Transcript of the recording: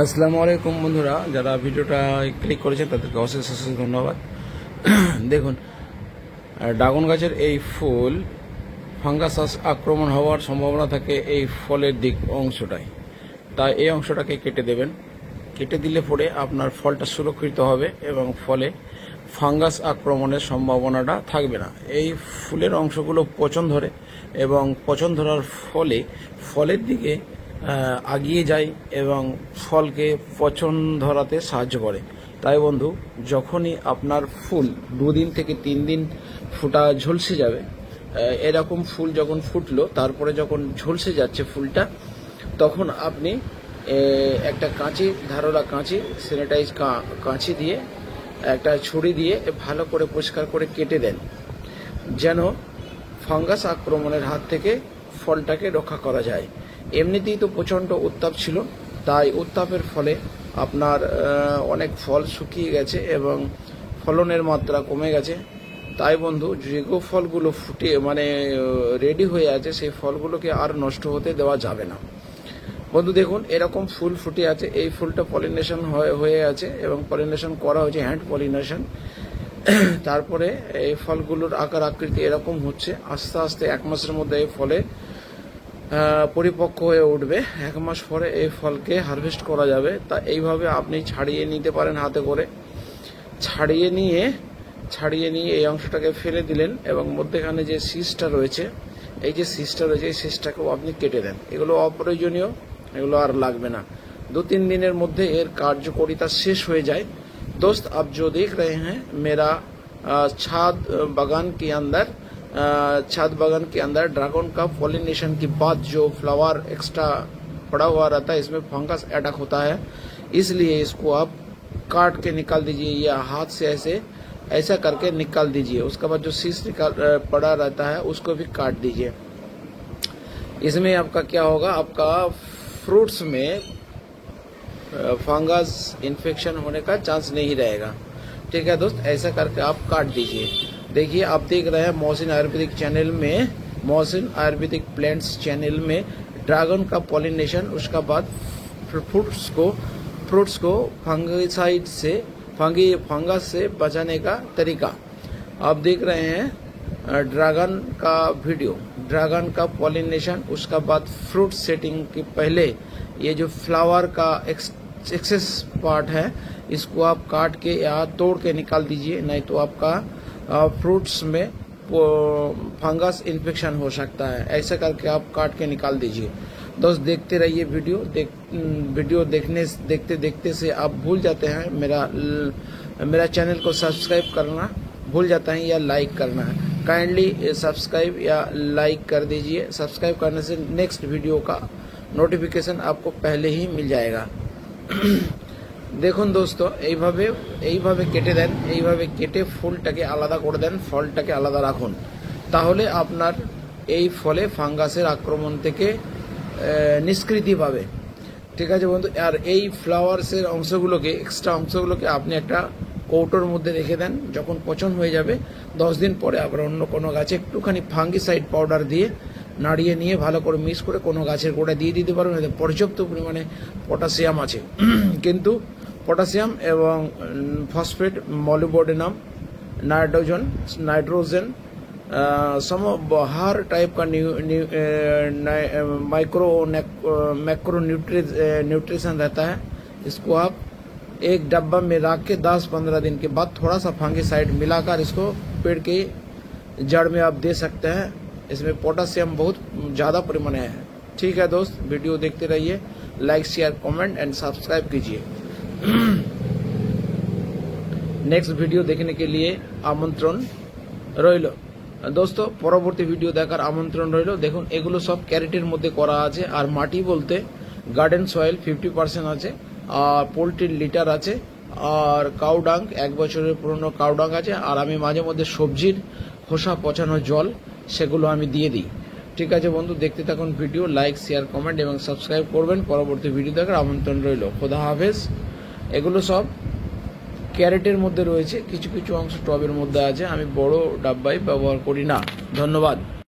আসসালামু আলাইকুম বন্ধুরা, যারা ভিডিওটা ক্লিক করেছেন তাদেরকে অশেষ অশেষ ধন্যবাদ। দেখুন, ড্রাগন গাছের এই ফুল ফাঙ্গাস আক্রমণ হওয়ার সম্ভাবনা থাকে এই ফলের দিক অংশটায়, তাই এই অংশটাকে কেটে দেবেন। কেটে দিলে পরে আপনার ফলটা সুরক্ষিত হবে এবং ফলে ফাঙ্গাস আক্রমণের সম্ভাবনাটা থাকবে না। এই ফুলের অংশগুলো পচন ধরে এবং পচন ধরার ফলে ফলের দিকে আগিয়ে যায় এবং ফলকে পচন ধরাতে সাহায্য করে। তাই বন্ধু, যখনই আপনার ফুল 2 দিন থেকে 3 দিন ফুটা ঝলসে যাবে, এরকম ফুল যখন ফুটলো তারপরে যখন ঝলসে যাচ্ছে ফুলটা, তখন আপনি একটা কাঁচি, ধারলা কাঁচি, স্যানিটাইজ কাঁচি দিয়ে একটা ছুরি দিয়ে ভালো করে পরিষ্কার করে কেটে দেন, যেন ফাঙ্গাস আক্রমণের হাত থেকে ফলটাকে রক্ষা করা যায়। এমনিতেই তো প্রচণ্ড উত্তাপ ছিল, তাই উত্তাপের ফলে আপনার অনেক ফল শুকিয়ে গেছে এবং ফলনের মাত্রা কমে গেছে। তাই বন্ধু, যে ফলগুলো ফুটে রেডি হয়ে আছে, সেই ফলগুলোকে আর নষ্ট হতে দেওয়া যাবে না। বন্ধু দেখুন, এরকম ফুল ফুটে আছে, এই ফুলটা পলিনেশন হয়ে আছে এবং পলিনেশন করা হয়েছে, হ্যান্ড পলিনেশন। তারপরে এই ফলগুলোর আকার আকৃতি এরকম হচ্ছে। আস্তে আস্তে 1 মাসের মধ্যে এই ফলে পরিপক্ক হয়ে উঠবে। 1 মাস পরে এই ফলকে হারভেস্ট করা যাবে। তা এইভাবে আপনি ছাড়িয়ে নিতে পারেন, হাতে করে ছাড়িয়ে নিয়ে এই অংশটাকে ফেলে দিলেন এবং মধ্যেখানে যে শীষটা রয়েছে, এই শীষটাকেও আপনি কেটে দেন। এগুলো অপ্রয়োজনীয়, এগুলো আর লাগবে না। 2-3 দিনের মধ্যে এর কার্যকারিতা শেষ হয়ে যায়। दोस्त, आप जो देख रहे हैं मेरा छाद बागान के अंदर ड्रैगन का पॉलिनेशन के बाद जो फ्लावर एक्स्ट्रा पड़ा हुआ रहता है, इसमें फंगस अटैक होता है, इसलिए इसको आप काट के निकाल दीजिए या हाथ से ऐसा करके निकाल दीजिए। उसके बाद जो शीश पड़ा रहता है उसको भी काट दीजिए। इसमें आपका क्या होगा, आपका फ्रूट्स में फंगस इन्फेक्शन होने का चांस नहीं रहेगा। ठीक है दोस्त, ऐसा करके आप काट दीजिए। देखिए, आप देख रहे हैं मोहसिन आयुर्वेदिक चैनल में, मोहसिन आयुर्वेदिक प्लांट्स चैनल में ड्रैगन का पॉलिनेशन, उसका बाद फ्रूट्स को फंगिसाइड से फंगस से बचाने का तरीका आप देख रहे हैं। ड्रैगन का वीडियो, ड्रैगन का पॉलिनेशन, उसका बाद फ्रूट सेटिंग के पहले ये जो फ्लावर का एक्सेस पार्ट है, इसको आप काट के या तोड़ के निकाल दीजिए, नहीं तो आपका फ्रूट्स में फंगस इन्फेक्शन हो सकता है। ऐसा करके आप काट के निकाल दीजिए। दोस्त, देखते रहिए वीडियो देखते से आप भूल जाते हैं मेरा चैनल को सब्सक्राइब करना भूल जाता है या लाइक करना है। काइंडली सब्सक्राइब या लाइक कर दीजिए। सब्सक्राइब करने से नेक्स्ट वीडियो का নোটিফিকেশন आपको पहले ही मिल जाएगा। দেখুন দোস্ত, এইভাবে কেটে দেন, এইভাবে কেটে ফুলটাকে আলাদা করে দেন, ফলটাকে আলাদা রাখুন, তাহলে আপনার এই ফলে ফাঙ্গাসের আক্রমণ থেকে নিষ্কৃতি পাবে। ঠিক আছে বন্ধু, আর এই ফ্লাওয়ার্সের অংশগুলোকে, এক্সট্রা অংশগুলোকে আপনি একটা কৌটোর মধ্যে রেখে দেন। যখন পচন হয়ে যাবে 10 দিন পরে আবার অন্য কোনো গাছে একটুখানি ফাঙ্গিসাইড পাউডার দিয়ে নাড়িয়ে নিয়ে ভালো করে মিক্স করে কোনো গাছের গোড়ায় দিয়ে দিতে পারবেন। এতে পর্যাপ্ত পরিমাণে পটাশিয়াম আছে, কিন্তু পটাশিয়াম এবং ফসফেট, मॉलिब्डेनम, नाइट्रोजन हर टाइप का मैक्रो न्यूट्रिशन रहता है। इसको आप एक डब्बा में रख के 10-15 दिन के बाद थोड़ा सा फंगिसाइड मिलाकर इसको पेड़ के जड़ में आप दे सकते हैं। इसमें पोटासियम बहुत ज़्यादा परिमाण है। ठीक है दोस्त, वीडियो देखते रहिए, like share comment and subscribe कीजिए। नेक्स्ट वीडियो देखने के लिए आमंत्रण रইল। दोस्तों, পরবর্তী ভিডিও দেখার আমন্ত্রণ রইল। দেখুন, এগুলো সব ক্যারেটের মধ্যে করা আছে, আর মাটি বলতে গার্ডেন সয়েল 50% আছে, আর পোলট্রির লিটার আছে, আর কাউডাং 1 বছরের পুরনো কাউডাং আছে, আর আমি মাঝে মধ্যে সবজির খোসা পচানো জল সেগুলো আমি দিয়ে দিই। ঠিক আছে বন্ধু, দেখতে থাকুন ভিডিও, লাইক শেয়ার কমেন্ট এবং সাবস্ক্রাইব করবেন। পরবর্তী ভিডিও দেখার আমন্ত্রণ রইল। খোদা হাফেজ। এগুলো সব ক্যারেটের মধ্যে রয়েছে, কিছু অংশ টবের মধ্যে আছে, আমি বড় ডাব্বায় ব্যবহার করি না। ধন্যবাদ।